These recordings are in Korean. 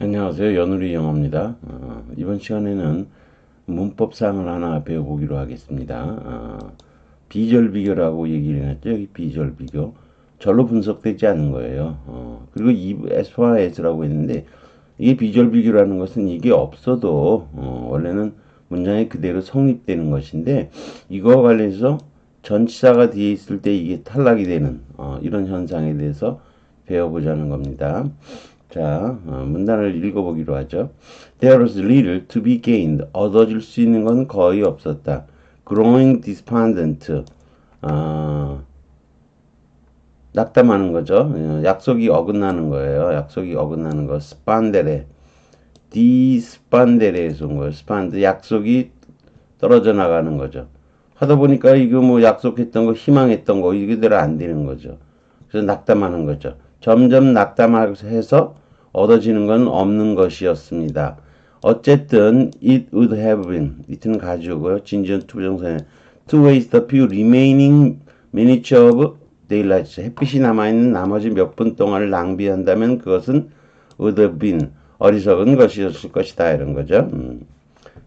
안녕하세요. 연우리 영어입니다. 이번 시간에는 문법상을 하나 배워보기로 하겠습니다. 비절비교라고 얘기를 했죠. 여기 비절비교. 절로 분석되지 않은 거예요. 그리고 as far as라고 했는데 이게 비절비교라는 것은 이게 없어도 원래는 문장이 그대로 성립되는 것인데 이거와 관련해서 전치사가 뒤에 있을 때 이게 탈락이 되는 이런 현상에 대해서 배워보자는 겁니다. 자, 문단을 읽어보기로 하죠. There was little to be gained. 얻어질 수 있는 건 거의 없었다. Growing despondent. 낙담하는 거죠. 약속이 어긋나는 거예요. 약속이 어긋나는 거. 스판데레. 디스판데레에서 온 거예요. 스판데. 약속이 떨어져 나가는 거죠. 하다 보니까 이거 뭐 약속했던 거, 희망했던 거, 이게대로 안 되는 거죠. 그래서 낙담하는 거죠. 점점 낙담해서 얻어지는 건 없는 것이었습니다. 어쨌든 it would have been it는 가지고요. 진지한 투부정사에 to waste the few remaining minutes of daylight 햇빛이 남아있는 나머지 몇 분 동안을 낭비한다면 그것은 would have been 어리석은 것이었을 것이다 이런 거죠.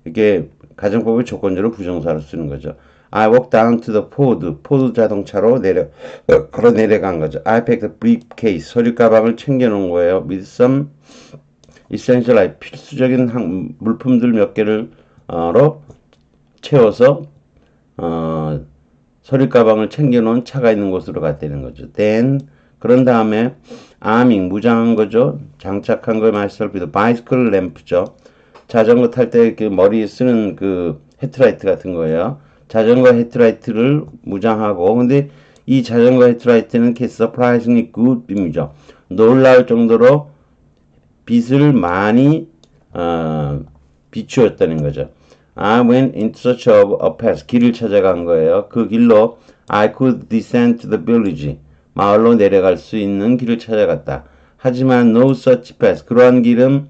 이게 가정법의 조건적으로 부정사로 쓰는 거죠. I walked down to the 포드 자동차로 걸어 내려간 거죠. I packed a briefcase, 서류 가방을 챙겨놓은 거예요. With some essential, 필수적인 물품들 몇 개를 채워서 서류 가방을 챙겨놓은 차가 있는 곳으로 갔다는 거죠. Then 그런 다음에 arming, 무장한 거죠. 장착한 거 myself with bicycle lamp죠. 자전거 탈 때 그 머리에 쓰는 그 헤드라이트 같은 거예요. 자전거 헤드라이트를 무장하고, 근데 이 자전거 헤드라이트는 surprisingly good beam이죠. 놀라울 정도로 빛을 많이 비추었다는 거죠. I went in search of a path. 길을 찾아간 거예요. 그 길로 I could descend to the village. 마을로 내려갈 수 있는 길을 찾아갔다. 하지만 no such path. 그러한 길은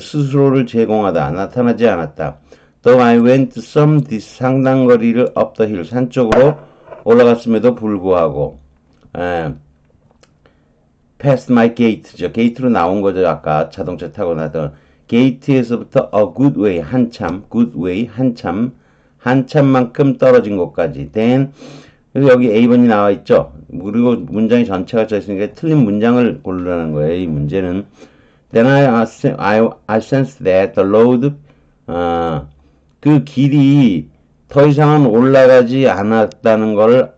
스스로를 제공하다. 나타나지 않았다. Though I went some 상당 거리를 up the hill. 산 쪽으로 올라갔음에도 불구하고 past my gate죠. 게이트로 나온 거죠. 아까 자동차 타고 나던 게이트에서부터 a good way 한참 good way 한참만큼 떨어진 곳까지. Then 여기 A번이 나와 있죠. 그리고 문장이 전체가 써 있으니까 틀린 문장을 고르라는 거예요. 이 문제는 Then I sensed that the road 그 길이 더 이상은 올라가지 않았다는 걸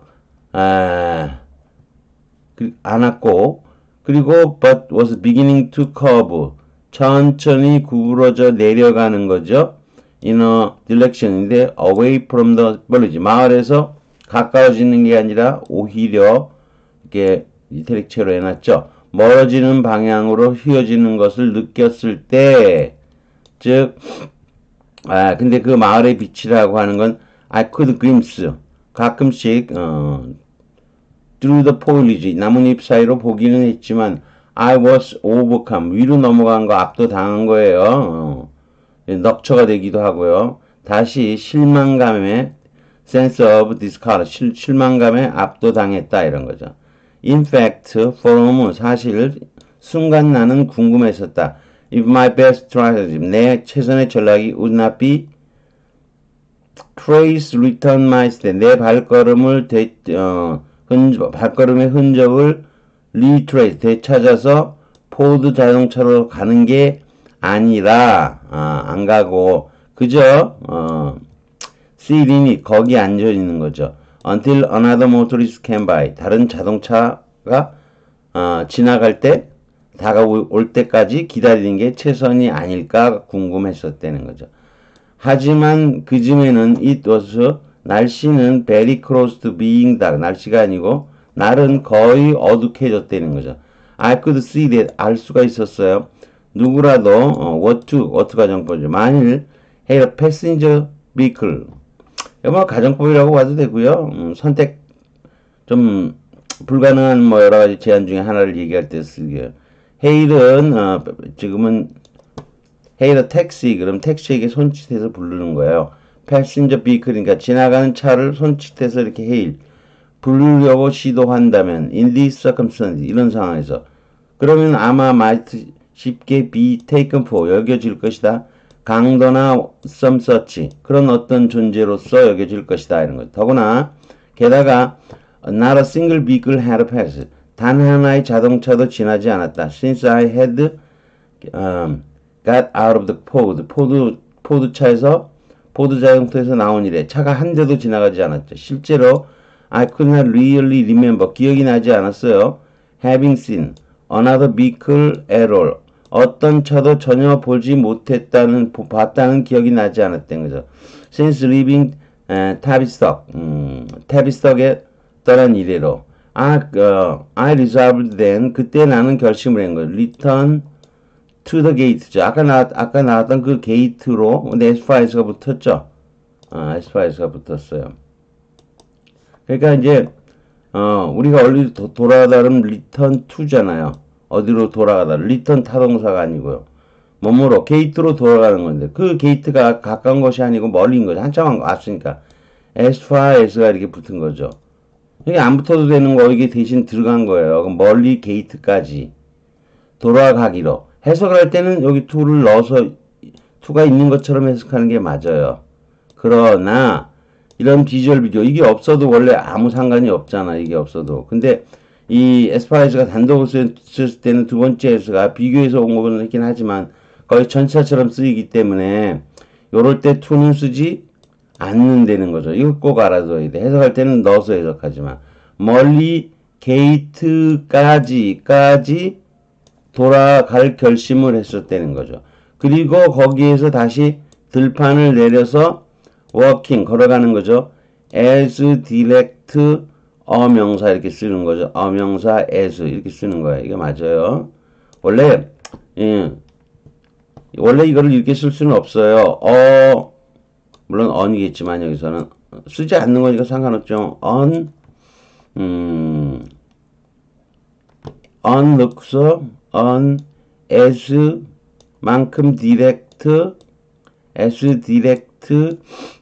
않았고 그리고 but was beginning to curve 천천히 구부러져 내려가는 거죠. in a direction인데 away from the village 마을에서 가까워지는 게 아니라 오히려 이렇게 이태릭체로 해놨죠. 멀어지는 방향으로 휘어지는 것을 느꼈을 때, 즉, 근데 그 마을의 빛이라고 하는 건 I could glimpse 가끔씩 through the foliage 나뭇잎 사이로 보기는 했지만 I was overcome 위로 넘어간 거 압도당한 거예요. 넉처가 되기도 하고요. 다시 실망감에 sense of discard 실망감에 압도당했다 이런 거죠. In fact, from 사실 순간 나는 궁금했었다. If my best strategy 내 최선의 전략이 would not be trace return my step 내 발걸음을 발걸음의 흔적을 retrace 되찾아서 포드 자동차로 가는 게 아니라 안 가고 그저 sitting이 거기 앉아 있는 거죠. Until another motorist came by 다른 자동차가 지나갈 때 다가올 때까지 기다리는 게 최선이 아닐까 궁금했었다는 거죠. 하지만 그쯤에는 it was 날씨는 very close to being dark 날씨가 아니고 날은 거의 어둑해졌다는 거죠. I could see that 알 수가 있었어요. 누구라도 what 가정법이죠. 만일 had a passenger vehicle 뭐 가정법이라고 봐도 되고요. 선택 좀 불가능한 뭐 여러 가지 제한 중에 하나를 얘기할 때 쓰게요. 헤일은 지금은 헤일 택시 그럼 택시에게 손짓해서 부르는 거예요. 패신저 비클이니까 지나가는 차를 손짓해서 이렇게 헤일 부르려고 시도한다면 in this circumstance 이런 상황에서 그러면 아마 might 쉽게 be taken for 여겨질 것이다. 강도나 some such 그런 어떤 존재로서 여겨질 것이다 이런 거. 더구나 게다가 not a single vehicle had passed. 단 하나의 자동차도 지나지 않았다. Since I had got out of the 포드 차에서 포드 자동차에서 나온 이래 차가 한 대도 지나가지 않았죠. 실제로 I could not really remember 기억이 나지 않았어요. Having seen another vehicle at all 어떤 차도 전혀 보지 못했다는 봤다는 기억이 나지 않았던 거죠. Since leaving 타비스톡에 떠난 이래로 I resolved then 그때 나는 결심을 한 거예요. Return to the gate죠. 아까 나왔던 그 게이트로 근데 S5S가 붙었죠. S5S가 붙었어요. 그러니까 이제 우리가 원래 돌아가다는 return to잖아요. 어디로 돌아가다 리턴 타동사가 아니고요. 몸으로 게이트로 돌아가는 건데 그 게이트가 가까운 것이 아니고 멀리인 거죠. 한참 왔으니까 S5S가 이렇게 붙은 거죠. 이게 안 붙어도 되는 거 이게 대신 들어간 거예요. 그럼 멀리 게이트까지 돌아가기로 해석할 때는 여기 to를 넣어서 to가 있는 것처럼 해석하는 게 맞아요. 그러나 이런 비주얼 비교 이게 없어도 원래 아무 상관이 없잖아. 이게 없어도. 근데 이 S5S가 단독으로 쓰였을 때는 두 번째 S가 비교해서 온 거긴 하지만 거의 전차처럼 쓰이기 때문에 요럴 때 to는 쓰지 않는다는 거죠. 이거 꼭 알아둬야 돼. 해석할 때는 넣어서 해석하지만 멀리 게이트까지 돌아갈 결심을 했었다는 거죠. 그리고 거기에서 다시 들판을 내려서 walking 걸어가는 거죠. as direct 어명사 이렇게 쓰는 거죠. 어명사 as 이렇게 쓰는 거예요. 이게 맞아요. 원래 이거를 이렇게 쓸 수는 없어요. 물론 on이겠지만 여기서는 쓰지 않는 거니까 상관없죠. on looks on as 만큼 direct as direct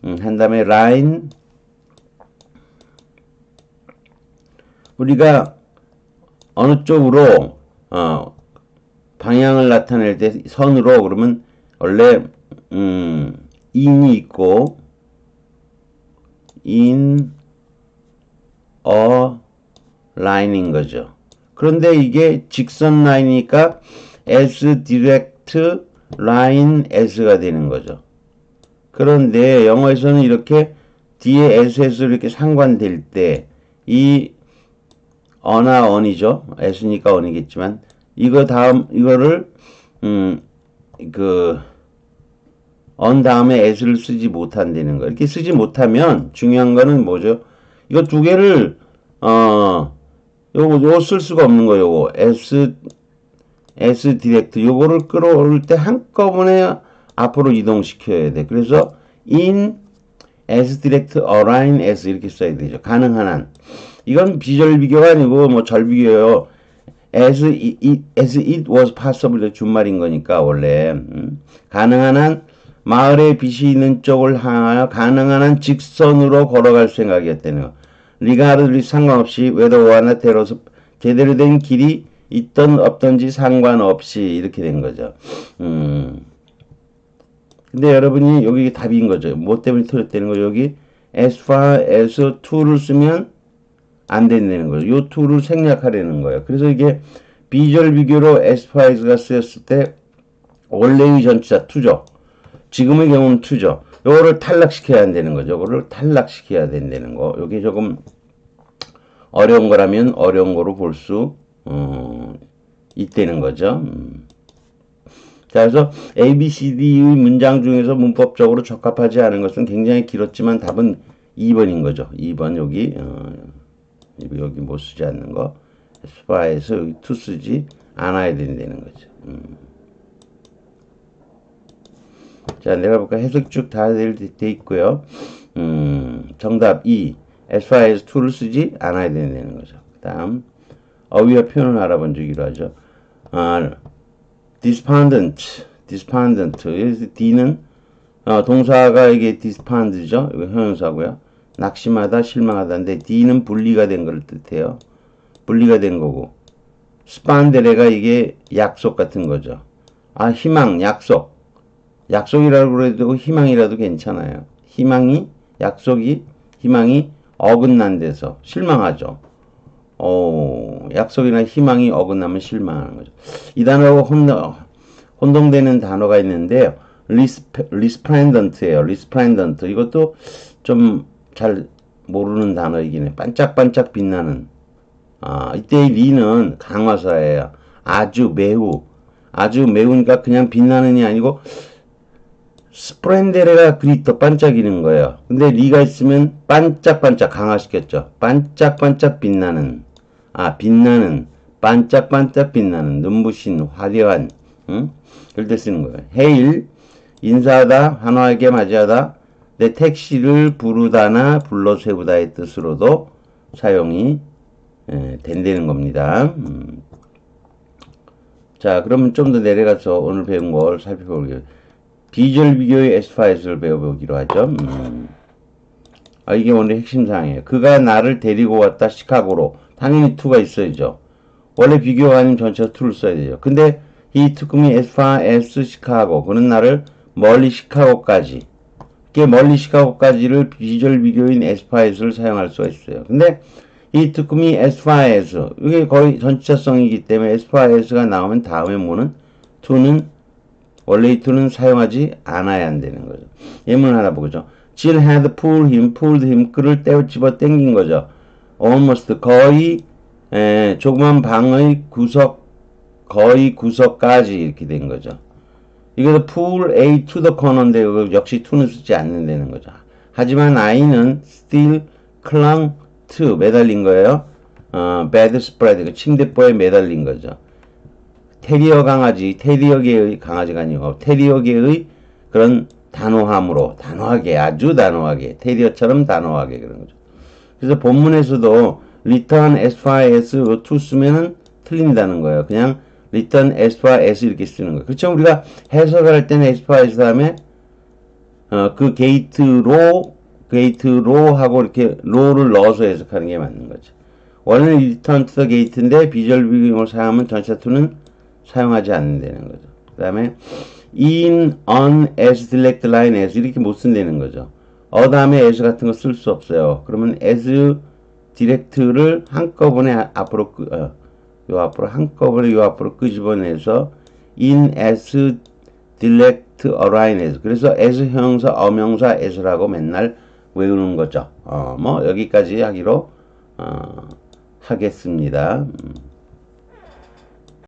한 다음에 line 우리가 어느 쪽으로 방향을 나타낼 때 선으로 그러면 원래 in이 있고 in a line인 거죠. 그런데 이게 직선 라인이니까 as direct line as가 되는 거죠. 그런데 영어에서는 이렇게 뒤에 as에서 이렇게 상관될 때 이 어나 on이죠. s니까 on이겠지만 이거를 on 다음에 as를 쓰지 못한다는 거. 이렇게 쓰지 못하면 중요한 거는 뭐죠? 이거 두 개를 요거 쓸 수가 없는 거예요. 요거 s 디렉트 요거를 끌어올 때 한꺼번에 앞으로 이동시켜야 돼. 그래서 in s 디렉트 align s 이렇게 써야 되죠. 가능한 한. 이건 비절 비교가 아니고 뭐 절 비교예요. as it was possible 준말인 거니까 원래 가능한 한 마을에 빛이 있는 쪽을 향하여 가능한 한 직선으로 걸어갈 생각이었다는 거. 리가르리 상관없이 whether와나 대로서 제대로 된 길이 있던 없던지 상관없이 이렇게 된 거죠. 근데 여러분이 여기 답인 거죠. 뭐 때문에 틀렸다는 거죠. 여기 as far as to를 쓰면 안 된다는 거죠. 요 to를 생략하려는 거예요. 그래서 이게 비주얼 비교로 as far as가 쓰였을 때 원래의 전치사 to죠. 지금의 경우는 to죠. 요거를 탈락시켜야 한다는 거죠. 요거를 탈락시켜야 된다는 거. 요게 조금 어려운 거라면 어려운 거로 볼 수 있다는 거죠. 자, 그래서 A, B, C, D의 문장 중에서 문법적으로 적합하지 않은 것은 굉장히 길었지만 답은 2번인 거죠. 2번 여기 못 쓰지 않는 거. 스파에서 여기 to 쓰지 않아야 된다는 거죠. 자, 내가 볼까 해석 쭉 다 돼 있고요. 정답 2. as far as to를 쓰지 않아야 된다는 거죠. 그 다음 어휘와 표현을 알아본 주기로 하죠. despondent. 여기서 D는 동사가 이게 despond죠. 이거 형용사고요. 낙심하다, 실망하다인데 D는 분리가 된 걸 뜻해요. 분리가 된 거고 스판데레가 이게 약속 같은 거죠. 아, 희망, 약속. 약속이라고 그래도 희망이라도 괜찮아요. 희망이, 약속이, 희망이 어긋난 데서 실망하죠. 약속이나 희망이 어긋나면 실망하는 거죠. 이 단어가 혼동되는 단어가 있는데요. 리스플렌던트예요. 리스플렌던트. 이것도 좀 잘 모르는 단어이긴 해. 반짝반짝 빛나는. 이때의 리는 강화사예요. 아주 매우. 아주 매우니까 그냥 빛나는이 아니고 스프렌데레가 그리 더 반짝이는 거예요. 근데 리가 있으면 반짝반짝 강화시켰죠. 반짝반짝 빛나는. 빛나는. 반짝반짝 빛나는. 눈부신, 화려한. 응? 그럴 때 쓰는 거예요. 헤일, 인사하다, 환호하게 맞이하다, 내 택시를 부르다나 불러 세우다의 뜻으로도 사용이 된다는 겁니다. 자, 그러면 좀 더 내려가서 오늘 배운 걸 살펴보기로. 비주얼 비교의 에스파에스를 배워보기로 하죠. 이게 오늘 핵심 사항이에요. 그가 나를 데리고 왔다 시카고로. 당연히 to가 있어야죠. 원래 비교가 아닌 전체가 to를 써야 되죠. 근데 he took me as far as 시카고. 그는 나를 멀리 시카고까지. 이게 멀리 시카고까지를 비주얼 비교인 as far as를 사용할 수가 있어요. 근데 he took me as far as. 이게 거의 전치사성이기 때문에 as far as가 나오면 다음에 뭐는 to는 원래 이 to는 사용하지 않아야 한다는 거죠. 예문 하나 보죠. Jill had pulled him. 그를 떼어 집어 당긴 거죠. almost 거의 조그만 방의 거의 구석까지 이렇게 된 거죠. 이것도 pull A to the corner인데 역시 to는 쓰지 않는다는 거죠. 하지만 I는 still clung to 매달린 거예요. bed spread 침대보에 매달린 거죠. 테리어 강아지, 테리어계의 강아지가 아니고 테리어계의 그런 단호함으로 단호하게 아주 단호하게 테리어처럼 단호하게 그런 거죠. 그래서 본문에서도 return as far as to 쓰면은 틀린다는 거예요. 그냥 return as far as 이렇게 쓰는 거예요. 그렇죠? 우리가 해석을 할 때는 as far as 다음에 그 게이트로 하고 이렇게 로를 넣어서 해석하는 게 맞는 거죠. 원래는 return to the gate인데 비주얼 비교용을 사용하면 전치사 to는 사용하지 않는다는 거죠. 그 다음에 in, on, as, select, line, as 이렇게 못 쓴다는 거죠. 다음에 as 같은 거 쓸 수 없어요. 그러면 as, direct를 한꺼번에 앞으로 요 앞으로 끄집어내서 in, as, direct, align, as. 그래서 as 형용사, 어명사, as라고 맨날 외우는 거죠. 여기까지 하기로 하겠습니다.